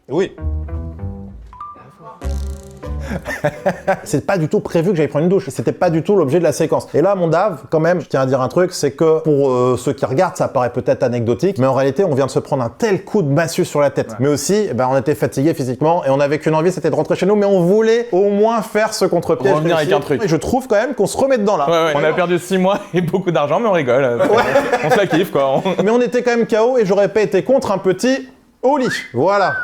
Oui. C'est pas du tout prévu que j'aille prendre une douche. C'était pas du tout l'objet de la séquence. Et là, mon Dave, quand même, je tiens à dire un truc, c'est que pour ceux qui regardent, ça paraît peut-être anecdotique, mais en réalité, on vient de se prendre un tel coup de massue sur la tête. Ouais. Mais aussi, on était fatigué physiquement et on avait qu'une envie, c'était de rentrer chez nous, mais on voulait au moins faire ce contre-piège. Revenir avec un truc. Et je trouve quand même qu'on se remet dedans là. Ouais. On a perdu 6 mois et beaucoup d'argent, mais on rigole. On se la kiffe, quoi. Mais on était quand même KO et j'aurais pas été contre un petit Oli. Voilà.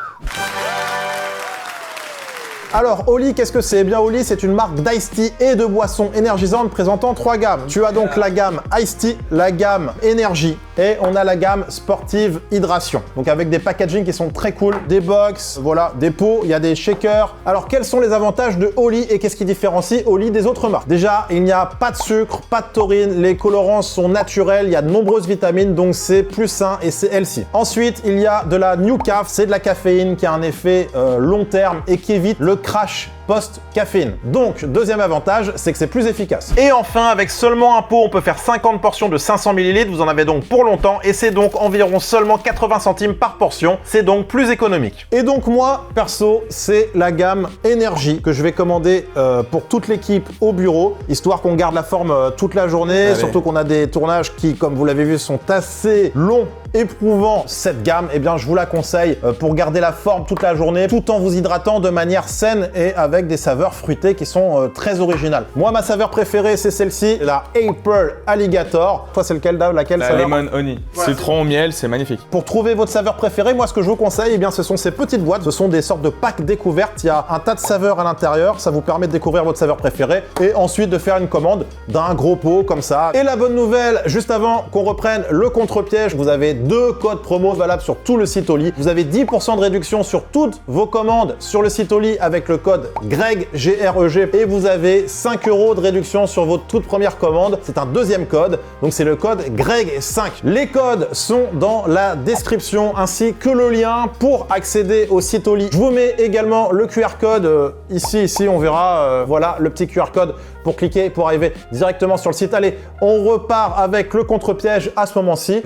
Alors, Oli, qu'est-ce que c'est? Eh bien, Oli, c'est une marque d'Ice Tea et de boissons énergisantes présentant 3 gammes. Tu as donc la gamme Ice Tea, la gamme Énergie et on a la gamme Sportive Hydration. Donc avec des packaging qui sont très cool, des box, voilà, des pots, il y a des shakers. Alors, quels sont les avantages de Oli et qu'est-ce qui différencie Oli des autres marques? Déjà, il n'y a pas de sucre, pas de taurine, les colorants sont naturels, il y a de nombreuses vitamines, donc c'est plus sain et c'est healthy. Ensuite, il y a de la New Caf, c'est de la caféine qui a un effet long terme et qui évite le crash post-caféine. Donc, deuxième avantage, c'est que c'est plus efficace. Et enfin, avec seulement un pot, on peut faire 50 portions de 500 ml. Vous en avez donc pour longtemps et c'est donc environ seulement 80 centimes par portion. C'est donc plus économique. Et donc moi, perso, c'est la gamme Énergie que je vais commander pour toute l'équipe au bureau, histoire qu'on garde la forme toute la journée. Allez. Surtout qu'on a des tournages qui, comme vous l'avez vu, sont assez longs, éprouvants. Cette gamme, eh bien, je vous la conseille pour garder la forme toute la journée, tout en vous hydratant de manière saine et avec des saveurs fruitées qui sont très originales. Moi, ma saveur préférée, c'est celle-ci, la April Alligator. Toi, c'est lequel, Dave? Laquelle la saveur? Lemon Honey. Voilà, citron, miel, c'est magnifique. Pour trouver votre saveur préférée, moi, ce que je vous conseille, eh bien, ce sont ces petites boîtes. Ce sont des sortes de packs découvertes. Il y a un tas de saveurs à l'intérieur. Ça vous permet de découvrir votre saveur préférée et ensuite de faire une commande d'un gros pot comme ça. Et la bonne nouvelle, juste avant qu'on reprenne le contre-piège, vous avez 2 codes promo valables sur tout le site Oli. Vous avez 10% de réduction sur toutes vos commandes sur le site Oli avec le code GREG, G-R-E-G, et vous avez 5 € de réduction sur votre toute première commande. C'est un deuxième code, donc c'est le code GREG5. Les codes sont dans la description ainsi que le lien pour accéder au site Oli. Je vous mets également le QR code ici, on verra, voilà le petit QR code pour cliquer, pour arriver directement sur le site. Allez, on repart avec le contre-piège à ce moment-ci.